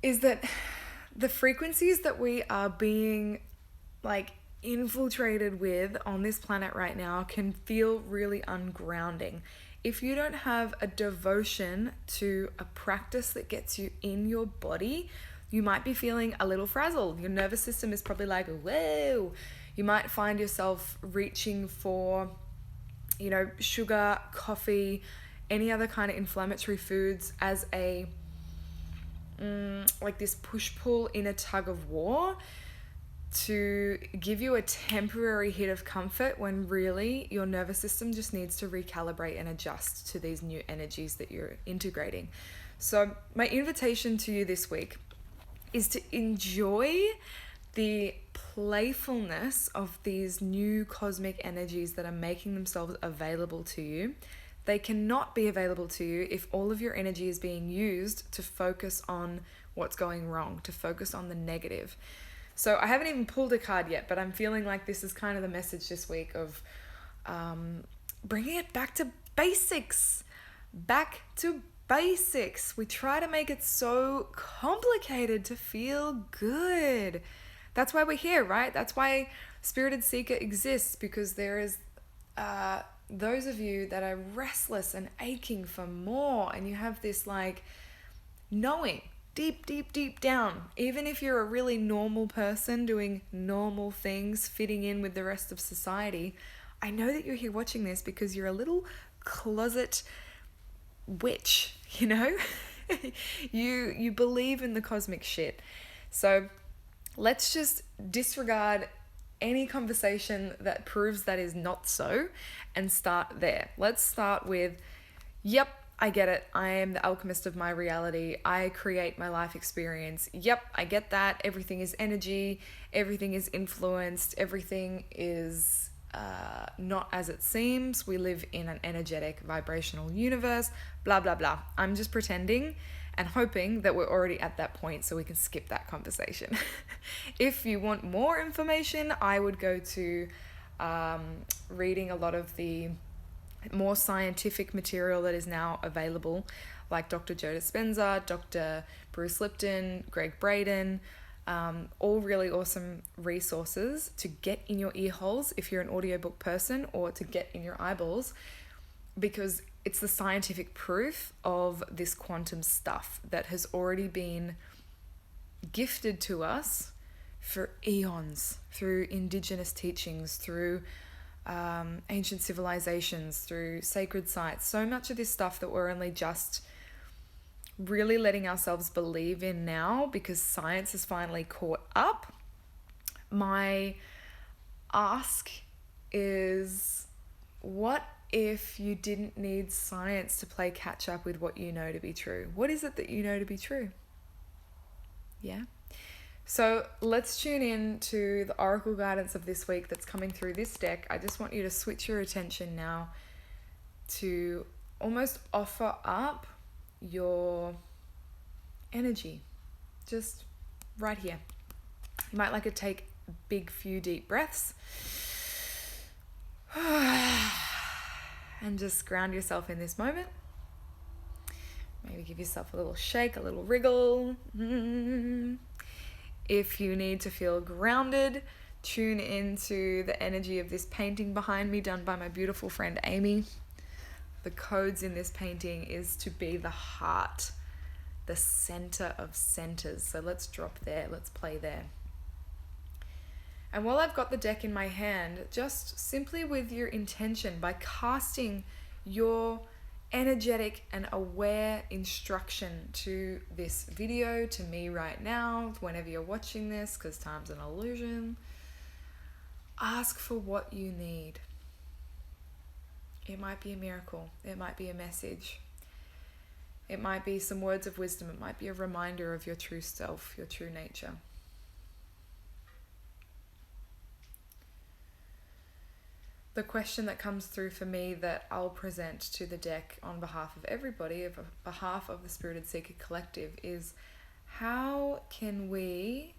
is that the frequencies that we are being like infiltrated with on this planet right now can feel really ungrounding. If you don't have a devotion to a practice that gets you in your body, you might be feeling a little frazzled. Your nervous system is probably like, whoa. You might find yourself reaching for, sugar, coffee, any other kind of inflammatory foods as a like this push-pull in a tug of war to give you a temporary hit of comfort, when really your nervous system just needs to recalibrate and adjust to these new energies that you're integrating. So my invitation to you this week is to enjoy the playfulness of these new cosmic energies that are making themselves available to you. They cannot be available to you if all of your energy is being used to focus on what's going wrong, to focus on the negative. So I haven't even pulled a card yet, but I'm feeling like this is kind of the message this week of bringing it back to basics. Back to basics. We try to make it so complicated to feel good. That's why we're here, right? That's why Spirited Seeker exists, because there is those of you that are restless and aching for more, and you have this like knowing deep down, even if you're a really normal person doing normal things, fitting in with the rest of society, I know that you're here watching this because you're a little closet witch, you believe in the cosmic shit. So let's just disregard any conversation that proves that is not so and start there. Let's start with, yep, I get it. I am the alchemist of my reality. I create my life experience. Yep, I get that. Everything is energy. Everything is influenced. Everything is not as it seems. We live in an energetic, vibrational universe. Blah, blah, blah. I'm just pretending and hoping that we're already at that point so we can skip that conversation. If you want more information, I would go to reading a lot of the more scientific material that is now available, like Dr. Joe Dispenza, Dr. Bruce Lipton, Greg Braden, all really awesome resources to get in your ear holes if you're an audiobook person, or to get in your eyeballs, because it's the scientific proof of this quantum stuff that has already been gifted to us for eons through indigenous teachings, through ancient civilizations, through sacred sites. So much of this stuff that we're only just really letting ourselves believe in now because science has finally caught up. My ask is, what if you didn't need science to play catch up with what you know to be true? What is it that you know to be true? Yeah. So let's tune in to the oracle guidance of this week that's coming through this deck. I just want you to switch your attention now to almost offer up your energy, just right here. You might like to take a big few deep breaths and just ground yourself in this moment. Maybe give yourself a little shake, a little wriggle. If you need to feel grounded, tune into the energy of this painting behind me done by my beautiful friend Amy. The codes in this painting is to be the heart, the center of centers. So let's drop there, let's play there. And while I've got the deck in my hand, just simply with your intention, by casting your energetic and aware instruction to this video, to me right now, whenever you're watching this, because time's an illusion, ask for what you need. It might be a miracle. It might be a message. It might be some words of wisdom. It might be a reminder of your true self, your true nature. The question that comes through for me that I'll present to the deck on behalf of everybody, on behalf of the Spirited Seeker Collective, is how can we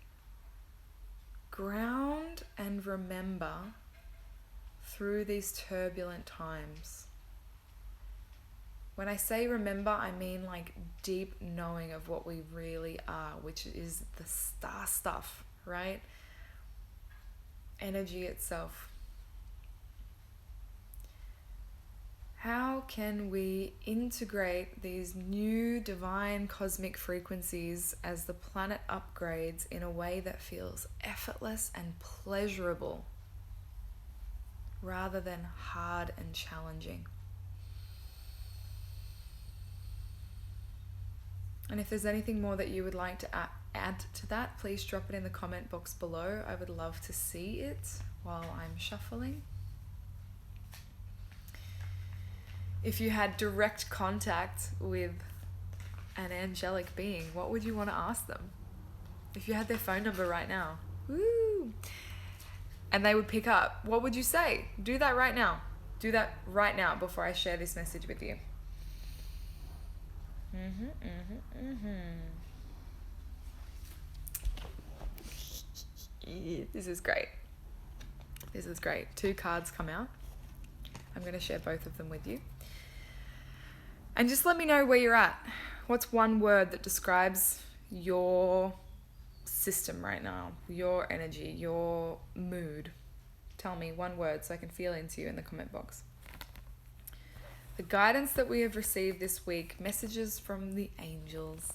ground and remember through these turbulent times? When I say remember, I mean like deep knowing of what we really are, which is the star stuff, right? Energy itself. How can we integrate these new divine cosmic frequencies as the planet upgrades in a way that feels effortless and pleasurable rather than hard and challenging? And if there's anything more that you would like to add to that, please drop it in the comment box below. I would love to see it while I'm shuffling. If you had direct contact with an angelic being, what would you want to ask them? If you had their phone number right now, woo, and they would pick up, what would you say? Do that right now. Do that right now before I share this message with you. Yeah, this is great. This is great. 2 cards come out. I'm going to share both of them with you. And just let me know where you're at. What's one word that describes your system right now, your energy, your mood? Tell me one word so I can feel into you in the comment box. The guidance that we have received this week, messages from the angels,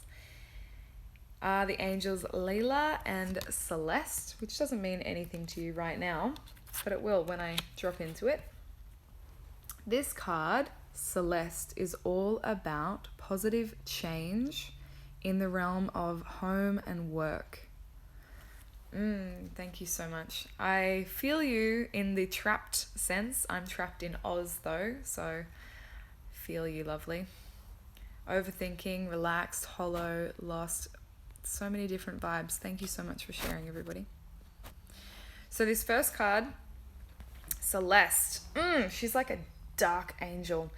are the angels Layla and Celeste, which doesn't mean anything to you right now, but it will when I drop into it. This card, Celeste, is all about positive change in the realm of home and work. Thank you so much. I feel you in the trapped sense. I'm trapped in Oz though, so feel you, lovely. Overthinking, relaxed, hollow, lost. So many different vibes. Thank you so much for sharing, everybody. So this first card, Celeste. She's like a dark angel.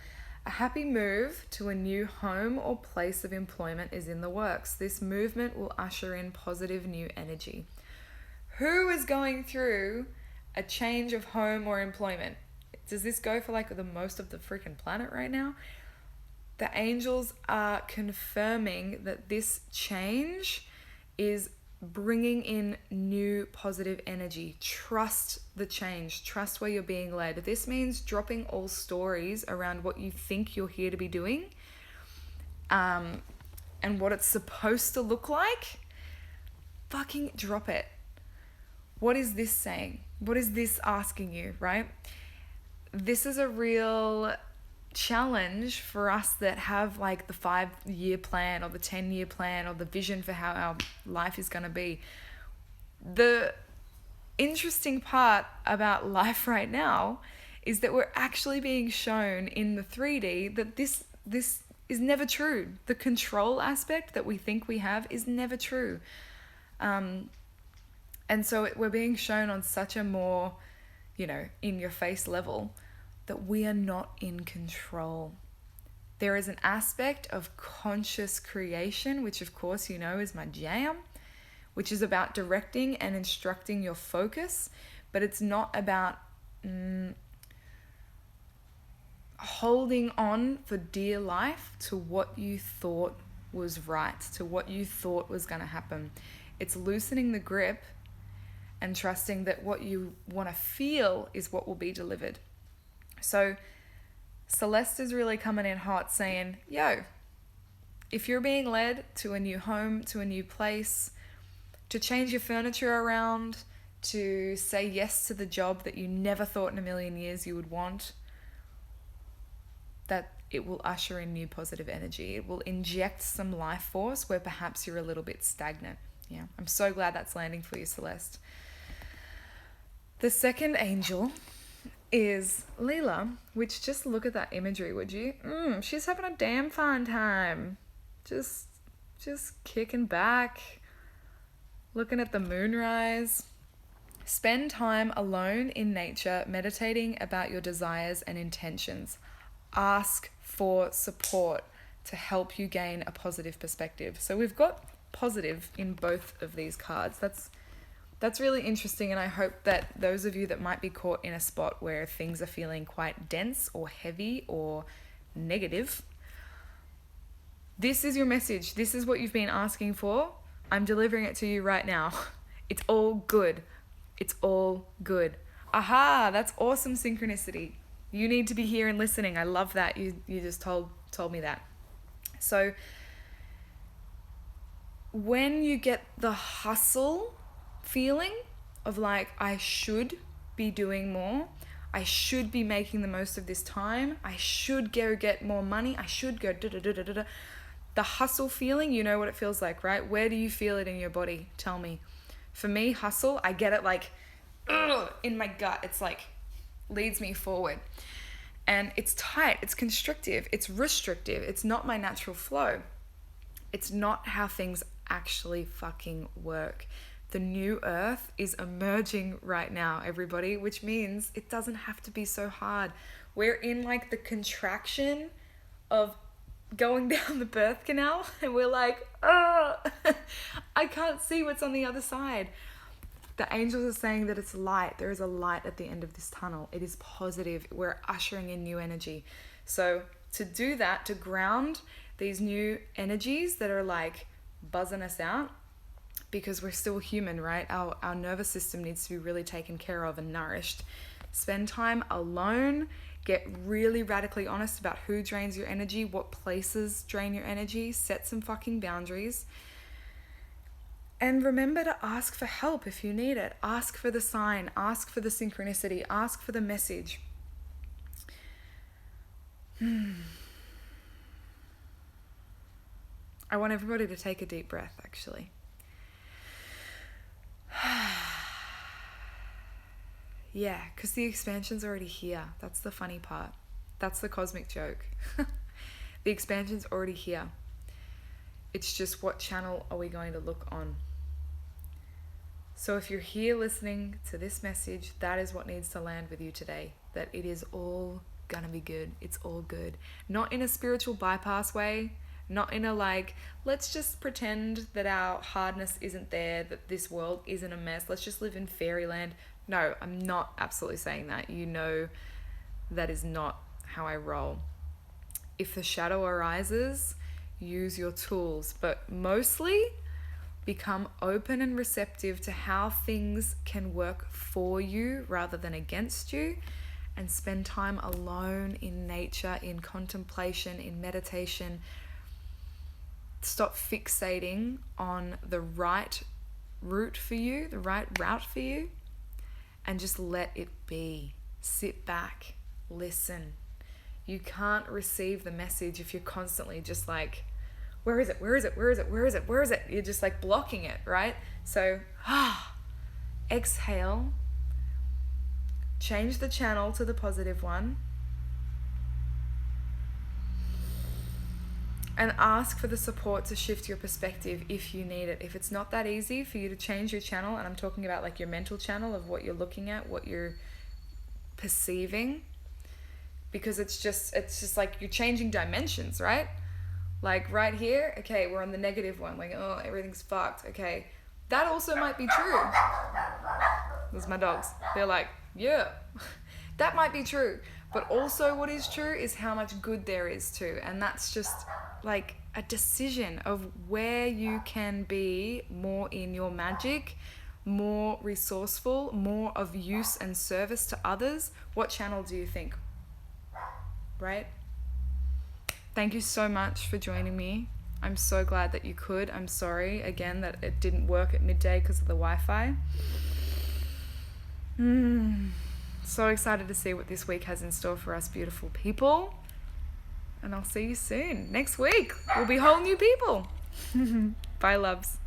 A happy move to a new home or place of employment is in the works. This movement will usher in positive new energy. Who is going through a change of home or employment? Does this go for like the most of the freaking planet right now? The angels are confirming that this change is bringing in new positive energy. Trust the change. Trust where you're being led. This means dropping all stories around what you think you're here to be doing, and what it's supposed to look like. Fucking drop it. What is this saying? What is this asking you, right? This is a real challenge for us that have like the 5-year plan or the 10-year plan or the vision for how our life is going to be. The interesting part about life right now is that we're actually being shown in the 3D that this is never true. The control aspect that we think we have is never true. And so we're being shown on such a more, in your face level that we are not in control. There is an aspect of conscious creation, which of course is my jam, which is about directing and instructing your focus, but it's not about holding on for dear life to what you thought was right, to what you thought was going to happen. It's loosening the grip and trusting that what you want to feel is what will be delivered. So Celeste is really coming in hot saying, yo, if you're being led to a new home, to a new place, to change your furniture around, to say yes to the job that you never thought in a million years you would want, that it will usher in new positive energy. It will inject some life force where perhaps you're a little bit stagnant. Yeah, I'm so glad that's landing for you, Celeste. The second angel is Leela, which, just look at that imagery, would you? She's having a damn fine time. Just kicking back, looking at the moonrise. Spend time alone in nature, meditating about your desires and intentions. Ask for support to help you gain a positive perspective. So we've got positive in both of these cards. That's really interesting, and I hope that those of you that might be caught in a spot where things are feeling quite dense or heavy or negative, This is your message. This is what you've been asking for. I'm delivering it to you right now. It's all good. It's all good. Aha, that's awesome synchronicity. You need to be here and listening. I love that. You just told me that. So when you get the hustle feeling of like, I should be doing more, I should be making the most of this time, I should go get more money, I should go da-da-da-da-da. The hustle feeling, you know what it feels like, right? Where do you feel it in your body? Tell me. For me, hustle, I get it like in my gut. It's like leads me forward. And it's tight, it's constrictive, it's restrictive. It's not my natural flow. It's not how things actually fucking work. The new earth is emerging right now, everybody, which means it doesn't have to be so hard. We're in like the contraction of going down the birth canal and we're like, oh, I can't see what's on the other side. The angels are saying that it's light. There is a light at the end of this tunnel. It is positive. We're ushering in new energy. So to do that, to ground these new energies that are like buzzing us out, because we're still human, right? Our nervous system needs to be really taken care of and nourished. Spend time alone. Get really radically honest about who drains your energy, what places drain your energy. Set some fucking boundaries. And remember to ask for help if you need it. Ask for the sign. Ask for the synchronicity. Ask for the message. I want everybody to take a deep breath, actually. Yeah, because the expansion's already here. That's the funny part. That's the cosmic joke. The expansion's already here. It's just what channel are we going to look on? So if you're here listening to this message, that is what needs to land with you today. That it is all gonna be good. It's all good. Not in a spiritual bypass way. Not in a like, let's just pretend that our hardness isn't there, that this world isn't a mess. Let's just live in fairyland. No, I'm not absolutely saying that. You know that is not how I roll. If the shadow arises, use your tools, but mostly become open and receptive to how things can work for you rather than against you, and spend time alone in nature, in contemplation, in meditation. Stop fixating on the right route for you, and just let it be. Sit back, listen. You can't receive the message if you're constantly just like, where is it? Where is it? Where is it? Where is it? Where is it? You're just like blocking it, right? So, exhale, change the channel to the positive one, and ask for the support to shift your perspective if you need it. If it's not that easy for you to change your channel, and I'm talking about like your mental channel of what you're looking at, what you're perceiving, because it's just like you're changing dimensions, right? Like right here, okay, we're on the negative one, like, oh, everything's fucked. Okay, that also might be true. Those are my dogs. They're like, yeah, that might be true. But also what is true is how much good there is too. And that's just like a decision of where you can be more in your magic, more resourceful, more of use and service to others. What channel do you think? Right? Thank you so much for joining me. I'm so glad that you could. I'm sorry again that it didn't work at midday because of the Wi-Fi. So excited to see what this week has in store for us beautiful people. And I'll see you soon. Next week, we'll be whole new people. Bye, loves.